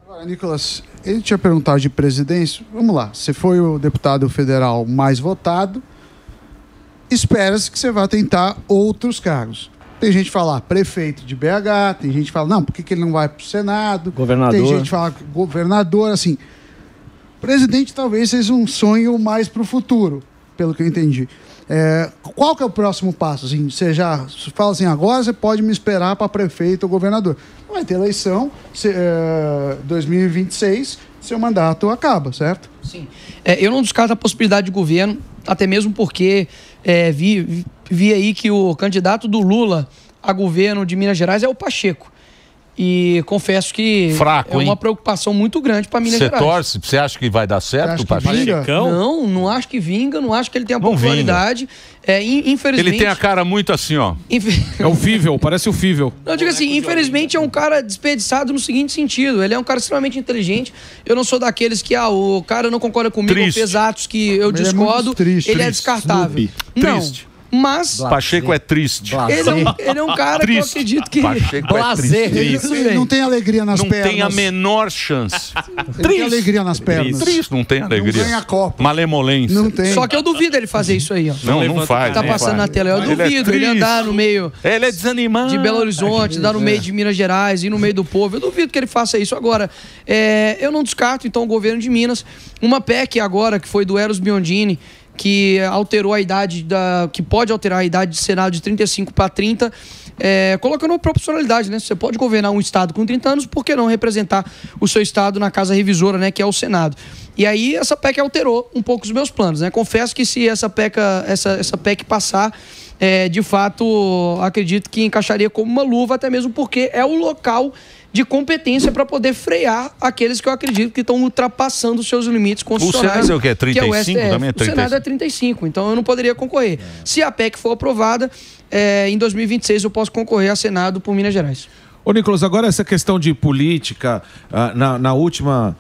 Agora, Nicolas, ele tinha perguntado de presidência. Vamos lá, você foi o deputado federal mais votado. Espera-se que você vá tentar outros cargos. Tem gente que fala prefeito de BH, tem gente que fala, não, por que ele não vai para o Senado? Governador. Tem gente que fala governador, assim. Presidente talvez seja um sonho mais para o futuro, pelo que eu entendi. Qual que é o próximo passo? Assim, você já fala assim, agora você pode me esperar para prefeito ou governador. Vai ter eleição, 2026, seu mandato acaba, certo? Sim. Eu não descarto a possibilidade de governo, até mesmo porque vi aí que o candidato do Lula a governo de Minas Gerais é o Pacheco. E confesso que fraco, é uma preocupação muito grande para Minas Gerais. Você torce? Você acha que vai dar certo o Pacheco? Não acho que vinga, não acho que ele tenha popularidade. Infelizmente... Ele tem a cara muito assim, ó. É o Fível, parece o Fível. Eu digo assim, infelizmente é um cara desperdiçado no seguinte sentido. Ele é um cara extremamente inteligente. Eu não sou daqueles que, o cara não concorda comigo, fez atos que eu discordo. Ele é descartável. Triste. Mas... Pacheco é triste. Ele é um cara que eu acredito que... Pacheco é triste. Ele não tem alegria nas pernas. Não tem a menor chance. Ele tem alegria nas pernas. Triste, não tem alegria. Não ganha copo. Malemolência. Não tem. Só que eu duvido ele fazer isso aí, ó. Não faz. Tá passando na tela. Eu duvido ele andar no meio... Ele é desanimado. De Belo Horizonte, andar no meio de Minas Gerais, ir no meio do povo. Eu duvido que ele faça isso. Agora, eu não descarto, então, o governo de Minas. Uma PEC agora, que foi do Eros Biondini, que alterou a idade que pode alterar a idade de Senado de 35 para 30, colocando proporcionalidade, né? Você pode governar um estado com 30 anos, por que não representar o seu estado na casa revisora, né? Que é o Senado. E aí essa PEC alterou um pouco os meus planos, né? Confesso que se essa PEC passar, de fato, acredito que encaixaria como uma luva, até mesmo porque é o local de competência para poder frear aqueles que eu acredito que estão ultrapassando os seus limites constitucionais. O Senado é o quê? 35? Que é o STF. Também é 35? O Senado é 35, então eu não poderia concorrer. Se a PEC for aprovada, em 2026 eu posso concorrer a Senado por Minas Gerais. Ô, Nicolas, agora essa questão de política, na última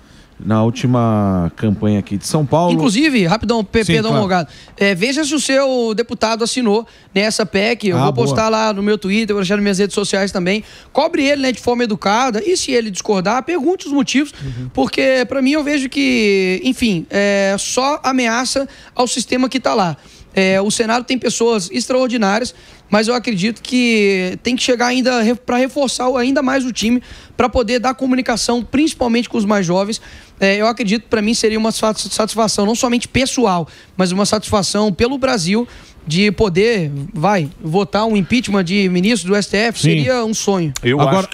campanha aqui de São Paulo... Inclusive, rapidão, Pedro Morgado, veja se o seu deputado assinou nessa PEC, eu vou postar lá no meu Twitter, vou deixar nas minhas redes sociais também, cobre ele, né, de forma educada, e se ele discordar, pergunte os motivos, porque para mim eu vejo que, enfim, só ameaça ao sistema que está lá. O Senado tem pessoas extraordinárias, mas eu acredito que tem que chegar ainda para reforçar ainda mais o time, para poder dar comunicação, principalmente com os mais jovens. Eu acredito que para mim seria uma satisfação, não somente pessoal, mas uma satisfação pelo Brasil de poder, votar um impeachment de ministro do STF. Sim. Seria um sonho.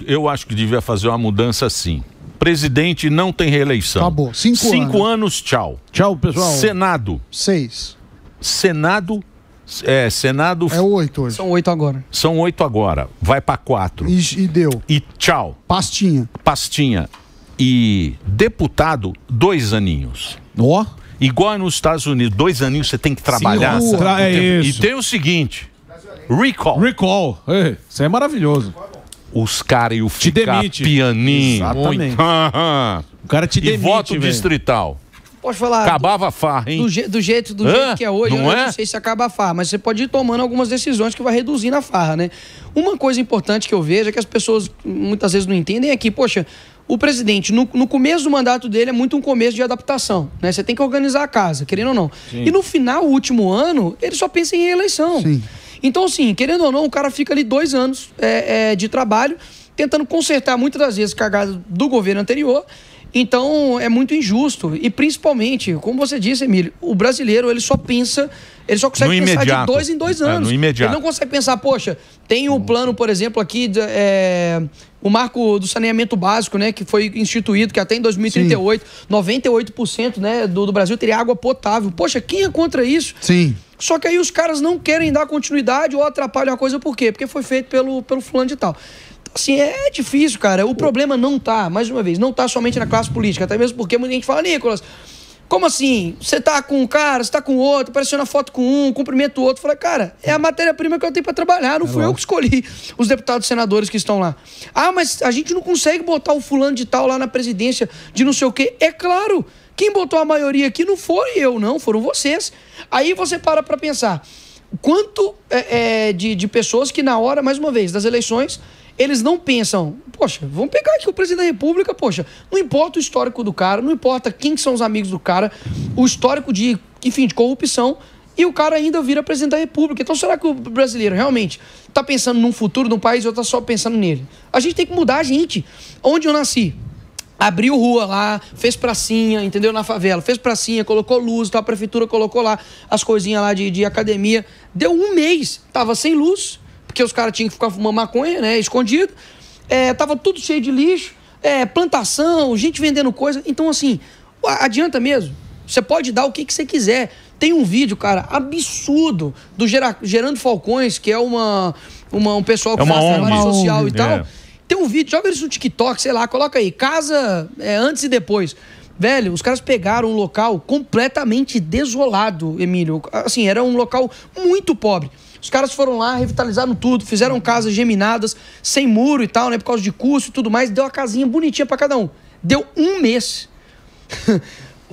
Eu acho que devia fazer uma mudança assim. Presidente não tem reeleição. Acabou. 5 anos, tchau. Tchau, pessoal. Senado. 6. Senado... Senado... É 8 hoje. São 8 agora. São 8 agora. Vai pra 4. E deu. E tchau. Pastinha. E deputado, 2 aninhos. Ó. Igual nos Estados Unidos, 2 aninhos você tem que trabalhar. Sim, e tem o seguinte: recall. Isso é maravilhoso. Os caras iam ficar pianinho. Exatamente. O cara te demite, e voto distrital. Pode falar. Acabava a farra, hein? Do jeito que é hoje, eu não sei se acaba a farra, mas você pode ir tomando algumas decisões que vai reduzindo a farra, né? Uma coisa importante que eu vejo é que as pessoas muitas vezes não entendem é que, poxa, o presidente, no começo do mandato dele, é muito um começo de adaptação, né? Você tem que organizar a casa, querendo ou não. Sim. E no final, o último ano, ele só pensa em reeleição. Sim. Então, assim, querendo ou não, o cara fica ali 2 anos de trabalho, tentando consertar muitas das vezes cagada do governo anterior. Então, é muito injusto. E, principalmente, como você disse, Emílio, o brasileiro, ele só pensa... Ele só consegue pensar de 2 em 2 anos. No imediato. Ele não consegue pensar, poxa, tem um plano, por exemplo, aqui, o marco do saneamento básico, né, que foi instituído, que até em 2038, 98%, né, do Brasil teria água potável. Poxa, quem é contra isso? Sim. Só que aí os caras não querem dar continuidade ou atrapalham a coisa. Por quê? Porque foi feito pelo fulano de tal. Assim, é difícil, cara. O problema não tá, mais uma vez, não tá somente na classe política, até mesmo porque muita gente fala, Nicolas, como assim? Você tá com um cara, você tá com outro, apareceu na foto com um, cumprimenta o outro. Falei, cara, é a matéria-prima que eu tenho pra trabalhar, não fui eu que escolhi os deputados e senadores que estão lá. Ah, mas a gente não consegue botar o fulano de tal lá na presidência de não sei o quê. É claro, quem botou a maioria aqui não foi eu, não, foram vocês. Aí você para pra pensar, quanto de pessoas que na hora, mais uma vez, das eleições, eles não pensam Poxa, vamos pegar aqui o presidente da República, poxa, não importa o histórico do cara, não importa quem são os amigos do cara, o histórico de, enfim, de corrupção, e o cara ainda vira presidente da República. Então será que o brasileiro realmente está pensando num futuro de um país ou está só pensando nele? A gente tem que mudar a gente. Onde eu nasci? Abriu rua lá, fez pracinha, entendeu? Na favela, fez pracinha, colocou luz, então a prefeitura colocou lá as coisinhas lá de academia. Deu um mês, tava sem luz, porque os caras tinham que ficar fumando maconha, né, escondido. Tava tudo cheio de lixo, plantação, gente vendendo coisa. Então, assim, adianta mesmo. Você pode dar o que você quiser. Tem um vídeo, cara, absurdo do Gerando Falcões, que é um pessoal que faz trabalho social e tal. Tem um vídeo, joga isso no TikTok, sei lá, coloca aí, casa antes e depois. Velho, os caras pegaram um local completamente desolado, Emílio. Assim, era um local muito pobre. Os caras foram lá, revitalizaram tudo, fizeram casas geminadas, sem muro e tal, né, por causa de custo e tudo mais. Deu uma casinha bonitinha pra cada um. Deu um mês.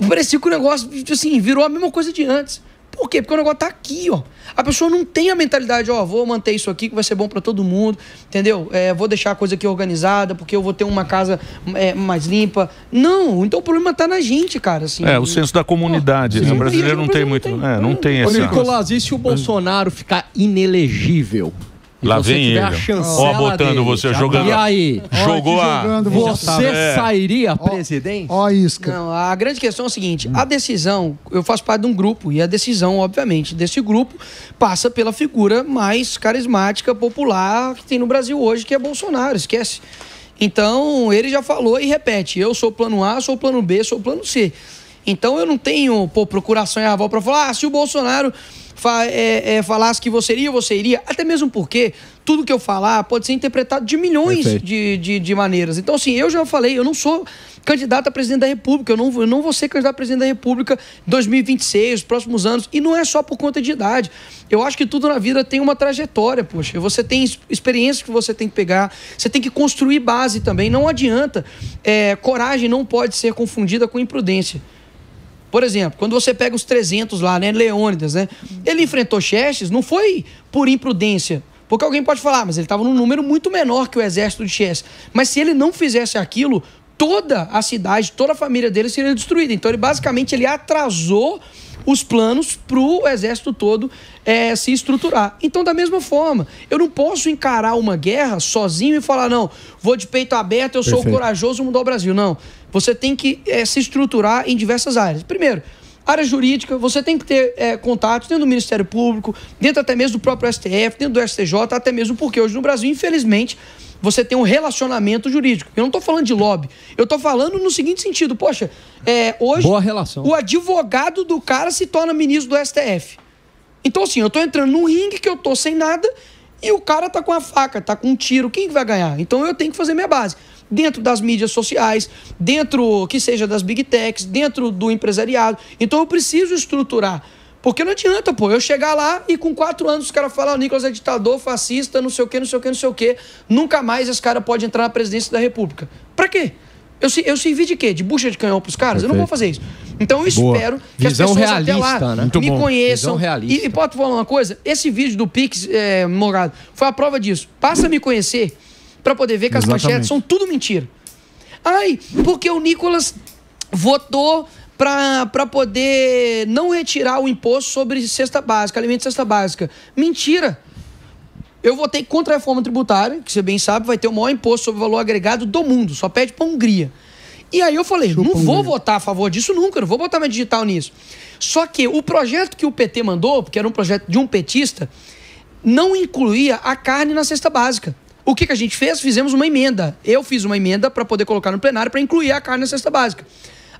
Parecia que o negócio, assim, virou a mesma coisa de antes. Por quê? Porque o negócio tá aqui, ó. A pessoa não tem a mentalidade, ó, vou manter isso aqui que vai ser bom pra todo mundo, entendeu? Vou deixar a coisa aqui organizada, porque eu vou ter uma casa mais limpa. Não, então o problema tá na gente, cara, assim. O senso da comunidade, né? O brasileiro não tem muito, não tem essa... Nicolás, e se o Bolsonaro ficar inelegível? Lá vem ele. Ó, botando você jogando. E aí? Jogou Você sairia presidente? Ó, isca. Não, a grande questão é o seguinte: a decisão, eu faço parte de um grupo, e a decisão, obviamente, desse grupo passa pela figura mais carismática, popular que tem no Brasil hoje, que é Bolsonaro, esquece. Então, ele já falou e repete: eu sou o plano A, sou o plano B, sou o plano C. Então, eu não tenho procuração e aval para falar, se o Bolsonaro falasse que você iria, até mesmo porque tudo que eu falar pode ser interpretado de milhões de maneiras. Então, assim, eu já falei, eu não sou candidato a presidente da República, eu não vou ser candidato a presidente da República em 2026, os próximos anos, e não é só por conta de idade. Eu acho que tudo na vida tem uma trajetória, poxa, você tem experiência que você tem que pegar, você tem que construir base também, não adianta, coragem não pode ser confundida com imprudência. Por exemplo, quando você pega os 300 lá, né, Leônidas, né, ele enfrentou Xerxes, não foi por imprudência, porque alguém pode falar, mas ele estava num número muito menor que o exército de Xerxes. Mas se ele não fizesse aquilo, toda a cidade, toda a família dele seria destruída. Então, ele atrasou os planos para o exército todo se estruturar. Então, da mesma forma, eu não posso encarar uma guerra sozinho e falar, não, vou de peito aberto, eu sou o corajoso, mudar o Brasil. Não. Você tem que se estruturar em diversas áreas. Primeiro, área jurídica, você tem que ter contatos dentro do Ministério Público, dentro até mesmo do próprio STF, dentro do STJ, até mesmo porque hoje no Brasil, infelizmente, você tem um relacionamento jurídico. Eu não estou falando de lobby, eu estou falando no seguinte sentido, poxa, hoje boa relação. O advogado do cara se torna ministro do STF. Então, assim, eu estou entrando num ringue que eu estou sem nada e o cara tá com a faca, tá com um tiro, quem que vai ganhar? Então eu tenho que fazer minha base. Dentro das mídias sociais, dentro, que seja das big techs, dentro do empresariado. Então eu preciso estruturar. Porque não adianta, eu chegar lá e com 4 anos os caras falam, o Nicolás é ditador, fascista, não sei o quê, não sei o quê, não sei o quê. Nunca mais esse cara pode entrar na presidência da República. Pra quê? Eu servi de quê? De bucha de canhão pros caras? Perfeito. Eu não vou fazer isso. Então eu espero que as pessoas até lá me conheçam. E pode falar uma coisa? Esse vídeo do Pix, Morgado, foi a prova disso. Passa a me conhecer para poder ver que as manchetes são tudo mentira. Ai, porque o Nicolás votou para poder não retirar o imposto sobre cesta básica, alimento de cesta básica. Mentira! Eu votei contra a reforma tributária, que você bem sabe, vai ter o maior imposto sobre valor agregado do mundo, só pede para a Hungria. E aí eu falei, não vou votar a favor disso nunca, não vou botar meu digital nisso. Só que o projeto que o PT mandou, porque era um projeto de um petista, não incluía a carne na cesta básica. O que a gente fez? Fizemos uma emenda. Eu fiz uma emenda para poder colocar no plenário para incluir a carne na cesta básica.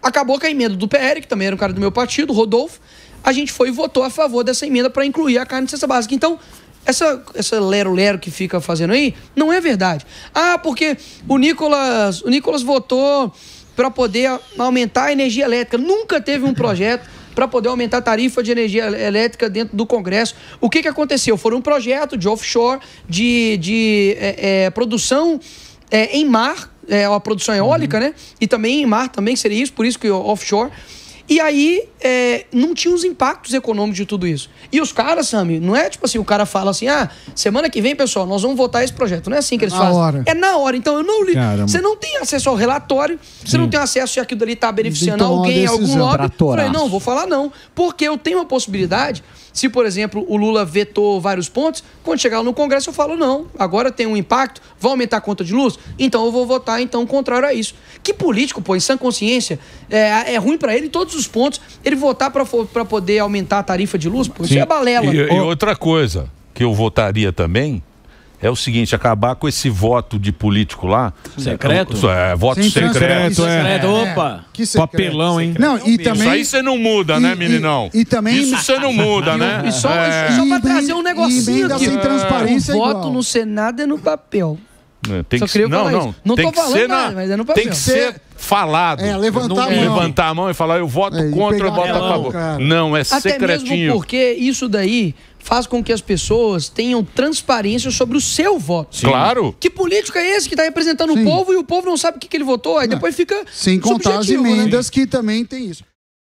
Acabou com a emenda do PR, que também era um cara do meu partido, Rodolfo. A gente foi e votou a favor dessa emenda para incluir a carne na cesta básica. Então, essa lero-lero que fica fazendo aí, não é verdade. Ah, porque o Nicolás votou para poder aumentar a energia elétrica. Nunca teve um projeto para poder aumentar a tarifa de energia elétrica dentro do Congresso. O que aconteceu? Foi um projeto de offshore, de produção em mar, a produção eólica, né? E também em mar, também seria isso, por isso que offshore. E aí, não tinha os impactos econômicos de tudo isso. E os caras, Sami, não é tipo assim, o cara fala assim, semana que vem, pessoal, nós vamos votar esse projeto. Não é assim que eles fazem. Hora. É na hora. Então, eu não li. Você não tem acesso ao relatório, você não tem acesso se aquilo dali está beneficiando alguém, algum lobby. Eu falei, não, vou falar não. Porque eu tenho uma possibilidade, se, por exemplo, o Lula vetou vários pontos, quando chegar lá no Congresso eu falo, não, agora tem um impacto, vai aumentar a conta de luz, então eu vou votar contrário a isso. Que político, pô, em sã consciência, é ruim para ele em todos os pontos, ele votar para poder aumentar a tarifa de luz, pô, isso é balela. E outra coisa que eu votaria também é o seguinte, acabar com esse voto de político lá. Secreto? Voto secreto. Opa! Que secreto. Papelão, hein? Não, e também... Isso aí você não muda, né, meninão? E também... Isso você não muda, né? E só pra trazer um negocinho aqui. Sem transparência o voto igual. no Senado é no papel. Tem Só que queria não, falar não. isso. Não tem tô que falando ser nada, mas é no papel. Tem que ser falado. Levantar a mão. Levantar a mão e falar, eu voto contra, eu voto a favor. Não, é secretinho. Até mesmo porque isso daí faz com que as pessoas tenham transparência sobre o seu voto. Sim. Claro. Que político é esse que está representando o povo e o povo não sabe o que ele votou? Aí depois fica sem contar as subjetivo, emendas que também tem isso.